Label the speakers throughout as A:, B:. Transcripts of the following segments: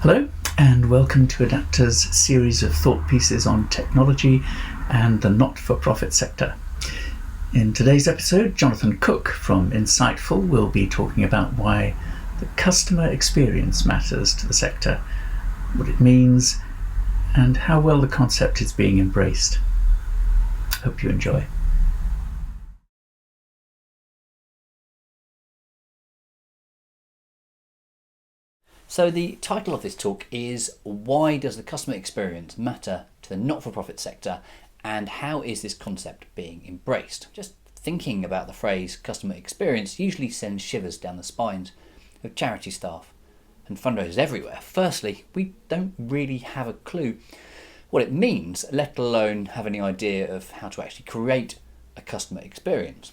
A: Hello, and welcome to Adapta's series of thought pieces on technology and the not-for-profit sector. In today's episode, Jonathan Cook from Insight-ful will be talking about why the customer experience matters to the sector, what it means, and how well the concept is being embraced. Hope you enjoy.
B: So the title of this talk is Why Does the Customer Experience Matter to the Not-for-Profit Sector, and how is this concept being embraced? Just thinking about the phrase customer experience usually sends shivers down the spines of charity staff and fundraisers everywhere. Firstly, we don't really have a clue what it means, let alone have any idea of how to actually create a customer experience.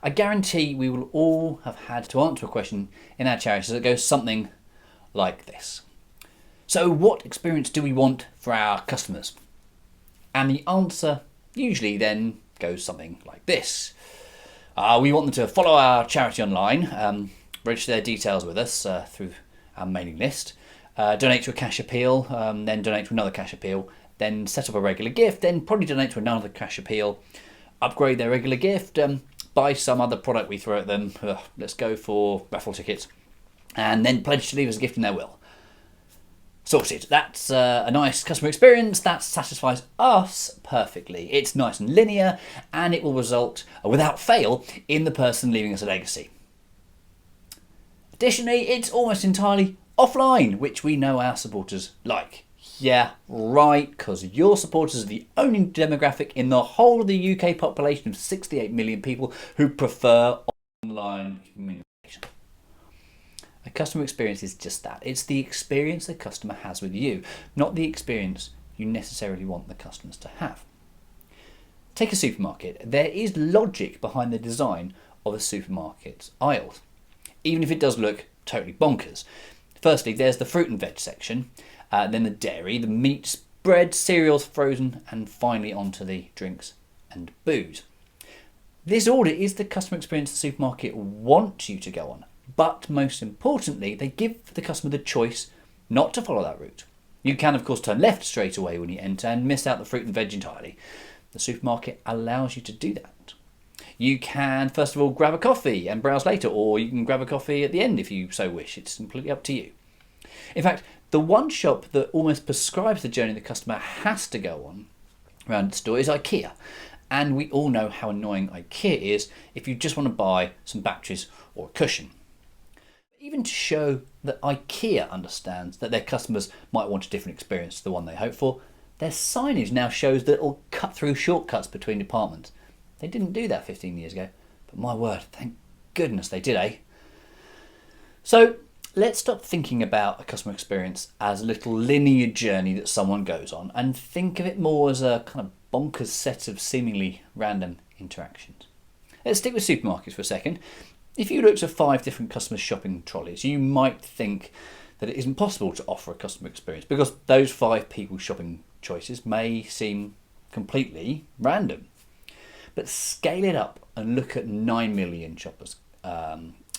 B: I guarantee we will all have had to answer a question in our charities that goes something like this. So what experience do we want for our customers? And the answer usually then goes something like this. We want them to follow our charity online, register their details with us through our mailing list, donate to a cash appeal, then donate to another cash appeal, then set up a regular gift, then probably donate to another cash appeal, upgrade their regular gift, buy some other product we throw at them, let's go for raffle tickets, and then pledge to leave us a gift in their will. Sorted. That's a nice customer experience that satisfies us perfectly. It's nice and linear, and it will result, without fail, in the person leaving us a legacy. Additionally, it's almost entirely offline, which we know our supporters like. Yeah, right, because your supporters are the only demographic in the whole of the UK population of 68 million people who prefer online communication. A customer experience is just that. It's the experience the customer has with you, not the experience you necessarily want the customers to have. Take a supermarket. There is logic behind the design of a supermarket's aisles, even if it does look totally bonkers. Firstly, there's the fruit and veg section, then the dairy, the meats, bread, cereals, frozen, and finally onto the drinks and booze. This order is the customer experience the supermarket wants you to go on. But most importantly, they give the customer the choice not to follow that route. You can, of course, turn left straight away when you enter and miss out the fruit and veg entirely. The supermarket allows you to do that. You can, first of all, grab a coffee and browse later, or you can grab a coffee at the end if you so wish. It's completely up to you. In fact, the one shop that almost prescribes the journey the customer has to go on around the store is IKEA. And we all know how annoying IKEA is if you just want to buy some batteries or a cushion. Even to show that IKEA understands that their customers might want a different experience to the one they hope for, their signage now shows that it'll cut through shortcuts between departments. They didn't do that 15 years ago, but my word, thank goodness they did, eh? So let's stop thinking about a customer experience as a little linear journey that someone goes on and think of it more as a kind of bonkers set of seemingly random interactions. Let's stick with supermarkets for a second. If you looked at 5 different customer shopping trolleys, you might think that it isn't possible to offer a customer experience because those 5 people's shopping choices may seem completely random. But scale it up and look at 9 million shoppers'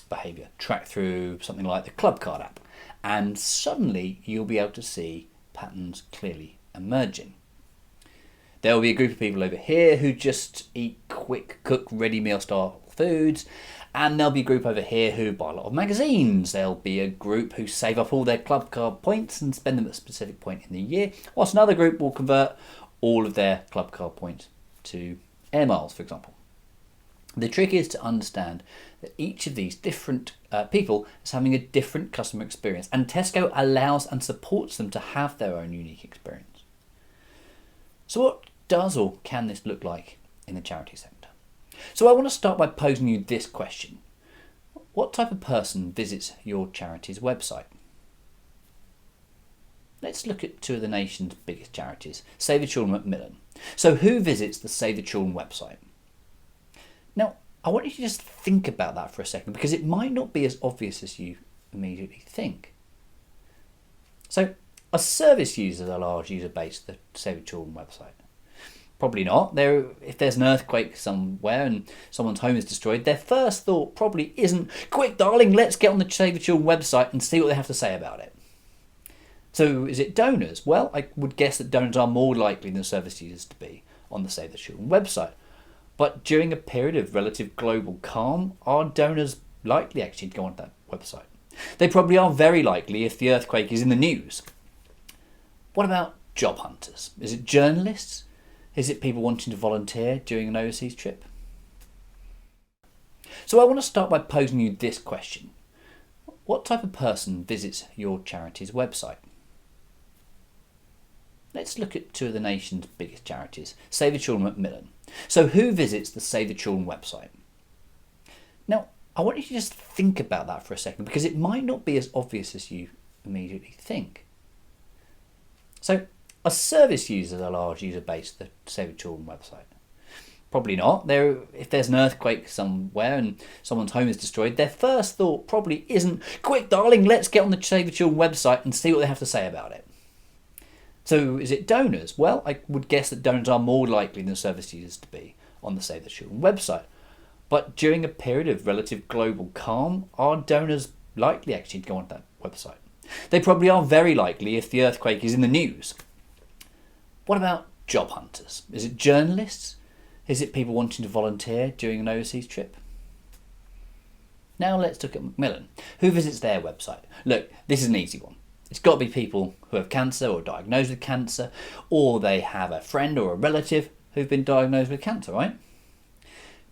B: behaviour tracked through something like the Clubcard app, and suddenly you'll be able to see patterns clearly emerging. There will be a group of people over here who just eat quick cook ready meal style foods, and there'll be a group over here who buy a lot of magazines. There'll be a group who save up all their Clubcard points and spend them at a specific point in the year, whilst another group will convert all of their Clubcard points to air miles, for example. The trick is to understand that each of these different people is having a different customer experience, and Tesco allows and supports them to have their own unique experience. So what does or can this look like in the charity sector? So I want to start by posing you this question. What type of person visits your charity's website? Let's look at 2 of the nation's biggest charities, Save the Children and Macmillan. So who visits the Save the Children website? Now, I want you to just think about that for a second because it might not be as obvious as you immediately think. So, are service users a large user base of the Save the Children website? Probably not. If there's an earthquake somewhere and someone's home is destroyed, their first thought probably isn't, quick darling, let's get on the Save the Children website and see what they have to say about it. So is it donors? Well, I would guess that donors are more likely than service users to be on the Save the Children website. But during a period of relative global calm, are donors likely actually to go on that website? They probably are very likely if the earthquake is in the news. What about job hunters? Is it journalists? Is it people wanting to volunteer during an overseas trip? So I want to start by posing you this question. What type of person visits your charity's website? Let's look at two of the nation's biggest charities, Save the Children and Macmillan. So who visits the Save the Children website? Now, I want you to just think about that for a second because it might not be as obvious as you immediately think. So, are service users a large user base of the Save the Children website? Probably not. If there's an earthquake somewhere and someone's home is destroyed, their first thought probably isn't, quick darling, let's get on the Save the Children website and see what they have to say about it. So is it donors? Well, I would guess that donors are more likely than service users to be on the Save the Children website. But during a period of relative global calm, are donors likely actually to go on that website? They probably are very likely if the earthquake is in the news. What about job hunters? Is it journalists? Is it people wanting to volunteer during an overseas trip? Now let's look at Macmillan. Who visits their website? Look, this is an easy one. It's got to be people who have cancer or are diagnosed with cancer, or they have a friend or a relative who've been diagnosed with cancer, right?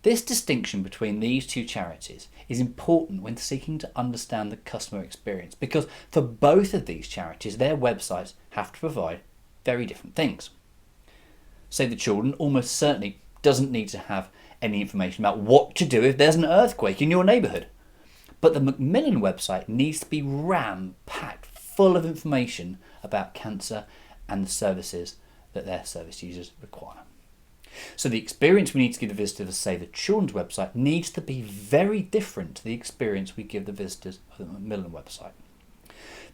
B: This distinction between these two charities is important when seeking to understand the customer experience because for both of these charities, their websites have to provide very different things. Save the Children almost certainly doesn't need to have any information about what to do if there's an earthquake in your neighbourhood. But the Macmillan website needs to be ram-packed full of information about cancer and the services that their service users require. So the experience we need to give the visitor of Save the Children's website needs to be very different to the experience we give the visitors of the Macmillan website.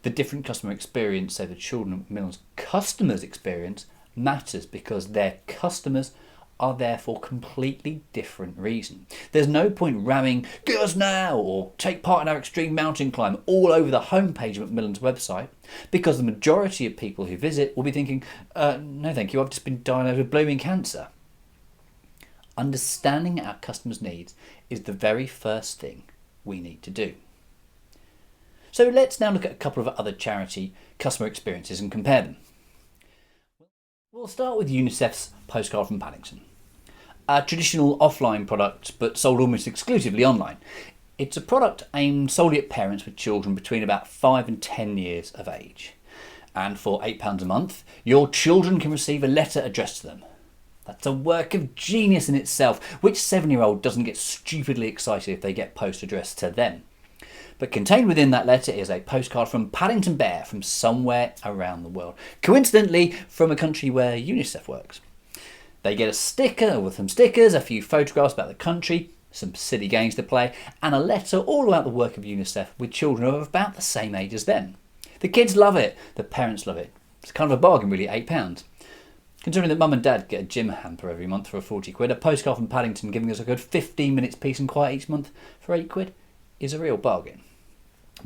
B: The different customer experience Save the Children and Macmillan's customers' experience matters because their customers are there for completely different reasons. There's no point ramming "Give us now" or "Take part in our extreme mountain climb" all over the homepage of Macmillan's website because the majority of people who visit will be thinking, no thank you, I've just been diagnosed with blooming cancer. Understanding our customers' needs is the very first thing we need to do. So let's now look at a couple of other charity customer experiences and compare them. We'll start with Unicef's Postcard from Paddington, a traditional offline product but sold almost exclusively online. It's a product aimed solely at parents with children between about 5 and 10 years of age. And for £8 a month, your children can receive a letter addressed to them. That's a work of genius in itself. Which 7-year-old doesn't get stupidly excited if they get post addressed to them? But contained within that letter is a postcard from Paddington Bear from somewhere around the world. Coincidentally, from a country where Unicef works. They get a sticker with some stickers, a few photographs about the country, some silly games to play, and a letter all about the work of Unicef with children of about the same age as them. The kids love it, the parents love it. It's kind of a bargain really, £8. Considering that mum and dad get a gym hamper every month for £40, a postcard from Paddington giving us a good 15 minutes peace and quiet each month for £8 is a real bargain.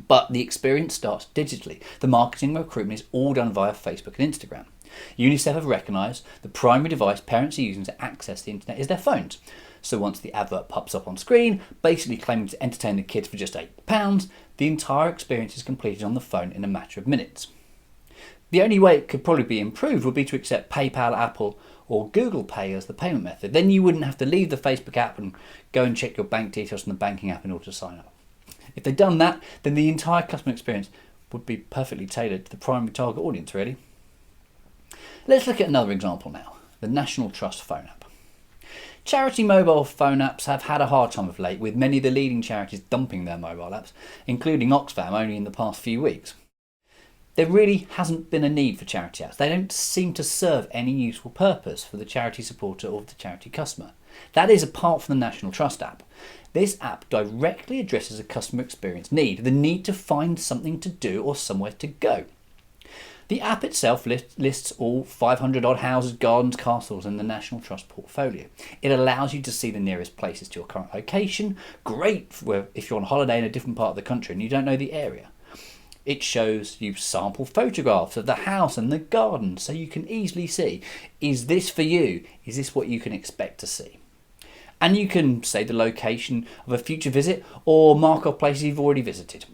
B: But the experience starts digitally. The marketing and recruitment is all done via Facebook and Instagram. Unicef have recognised the primary device parents are using to access the internet is their phones. So once the advert pops up on screen, basically claiming to entertain the kids for just £8, the entire experience is completed on the phone in a matter of minutes. The only way it could probably be improved would be to accept PayPal, Apple or Google Pay as the payment method. Then you wouldn't have to leave the Facebook app and go and check your bank details from the banking app in order to sign up. If they'd done that, then the entire customer experience would be perfectly tailored to the primary target audience, really. Let's look at another example now, the National Trust phone app. Charity mobile phone apps have had a hard time of late, with many of the leading charities dumping their mobile apps, including Oxfam only in the past few weeks. There really hasn't been a need for charity apps. They don't seem to serve any useful purpose for the charity supporter or the charity customer. That is apart from the National Trust app. This app directly addresses a customer experience need, the need to find something to do or somewhere to go. The app itself lists all 500 odd houses, gardens, castles in the National Trust portfolio. It allows you to see the nearest places to your current location. Great if you're on holiday in a different part of the country and you don't know the area. It shows you sample photographs of the house and the garden so you can easily see, is this for you? Is this what you can expect to see? And you can say the location of a future visit or mark off places you've already visited.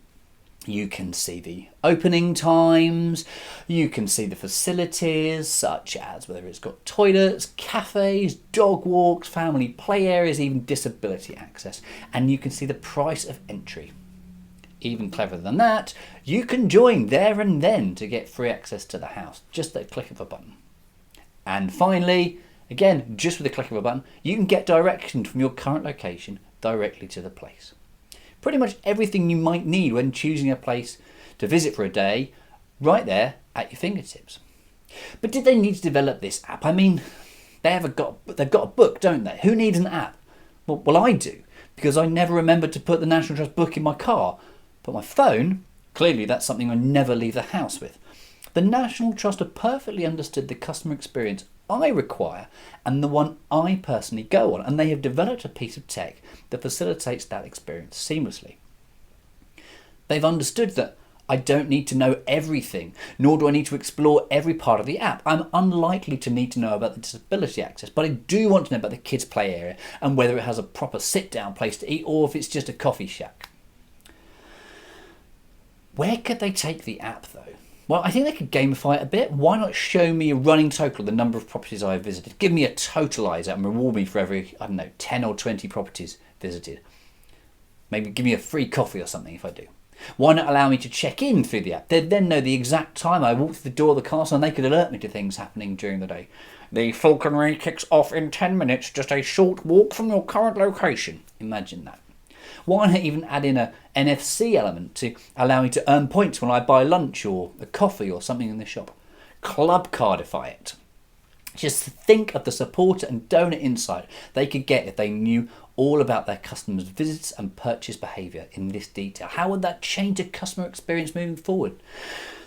B: You can see the opening times, you can see the facilities such as whether it's got toilets, cafes, dog walks, family play areas, even disability access, and you can see the price of entry. Even cleverer than that, you can join there and then to get free access to the house, just the click of a button. And finally, again, just with the click of a button, you can get directions from your current location directly to the place. Pretty much everything you might need when choosing a place to visit for a day, right there at your fingertips. But did they need to develop this app? I mean, they've got a book, don't they? Who needs an app? Well, I do, because I never remembered to put the National Trust book in my car. But my phone, clearly that's something I never leave the house with. The National Trust have perfectly understood the customer experience I require and the one I personally go on, and they have developed a piece of tech that facilitates that experience seamlessly. They've understood that I don't need to know everything, nor do I need to explore every part of the app. I'm unlikely to need to know about the disability access, but I do want to know about the kids' play area and whether it has a proper sit-down place to eat or if it's just a coffee shack. Where could they take the app though? Well, I think they could gamify it a bit. Why not show me a running total of the number of properties I've visited? Give me a totalizer and reward me for every, 10 or 20 properties visited. Maybe give me a free coffee or something if I do. Why not allow me to check in through the app? They'd then know the exact time I walked through the door of the castle and they could alert me to things happening during the day. The falconry kicks off in 10 minutes, just a short walk from your current location. Imagine that. Why not even add in a NFC element to allow me to earn points when I buy lunch or a coffee or something in the shop? Club cardify it. Just think of the supporter and donor insight they could get if they knew all about their customers' visits and purchase behaviour in this detail. How would that change the customer experience moving forward?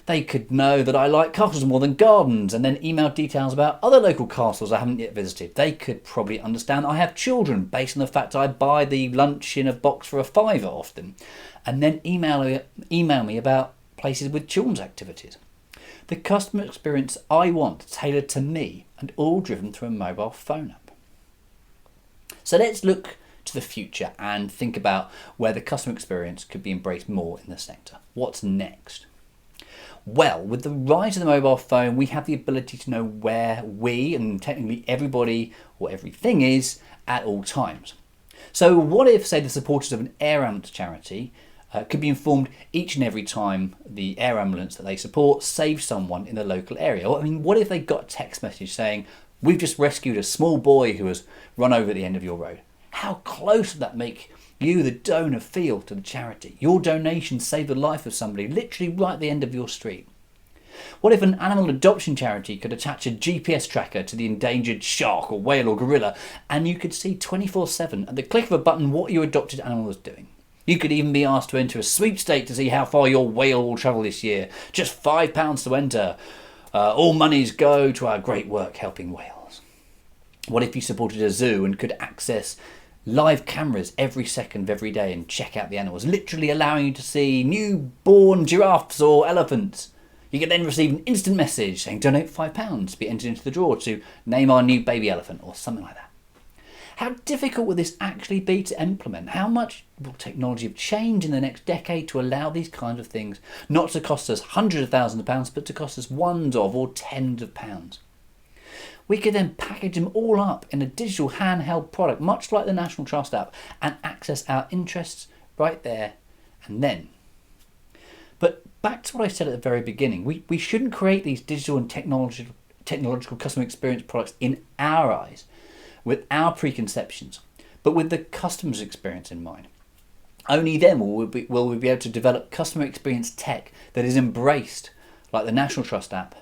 B: They could know that I like castles more than gardens and then email details about other local castles I haven't yet visited. They could probably understand that I have children based on the fact I buy the lunch in a box for £5 often, and then email me about places with children's activities. The customer experience I want tailored to me and all driven through a mobile phone app. So let's look to the future and think about where the customer experience could be embraced more in the sector. What's next? Well, with the rise of the mobile phone, we have the ability to know where we, and technically everybody or everything, is at all times. So what if, say, the supporters of an air ambulance charity could be informed each and every time the air ambulance that they support saves someone in the local area? I mean, what if they got a text message saying, "We've just rescued a small boy who has run over at the end of your road"? How close would that make you, the donor, feel to the charity? Your donation saved the life of somebody literally right at the end of your street. What if an animal adoption charity could attach a GPS tracker to the endangered shark or whale or gorilla, and you could see 24/7 at the click of a button what your adopted animal was doing? You could even be asked to enter a sweepstake to see how far your whale will travel this year. Just £5 to enter. All monies go to our great work helping whales. What if you supported a zoo and could access live cameras every second of every day and check out the animals, literally allowing you to see newborn giraffes or elephants? You could then receive an instant message saying donate £5 to be entered into the draw to name our new baby elephant or something like that. How difficult will this actually be to implement? How much will technology have changed in the next decade to allow these kinds of things not to cost us hundreds of thousands of pounds, but to cost us ones of or tens of pounds? We could then package them all up in a digital handheld product, much like the National Trust app, and access our interests right there and then. But back to what I said at the very beginning, we shouldn't create these digital and technological customer experience products in our eyes, with our preconceptions, but with the customer's experience in mind. Only then will we be able to develop customer experience tech that is embraced, like the National Trust app,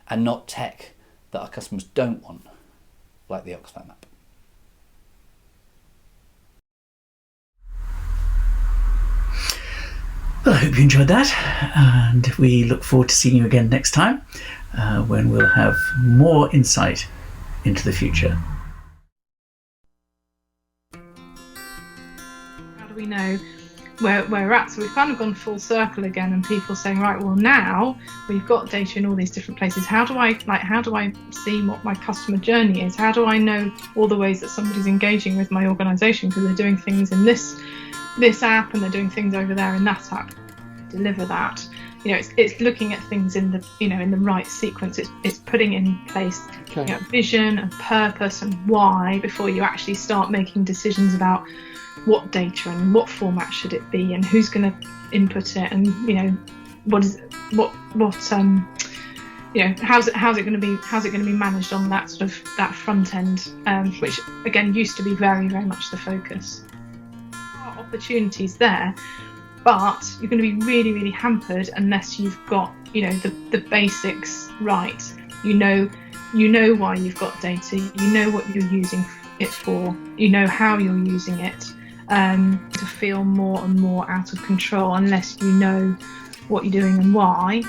B: and not tech that our customers don't want, like the Oxfam app.
A: Well, I hope you enjoyed that, and we look forward to seeing you again next time when we'll have more insight into the future.
C: How do we know where we're at. So we've kind of gone full circle again, and people saying, right, well, now we've got data in all these different places. How do I see what my customer journey is? How do I know all the ways that somebody's engaging with my organisation, because they're doing things in this app and they're doing things over there in that app? Deliver that. It's looking at things in the in the right sequence. It's putting in place vision and purpose and why before you actually start making decisions about what data and what format should it be and who's going to input it, and how's it going to be managed on that sort of that front end, which again used to be very, very much the focus. There are opportunities there, but you're going to be really, really hampered unless you've got the basics right. You know why you've got data, you know what you're using it for, you know how you're using it. To feel more and more out of control unless you know what you're doing and why.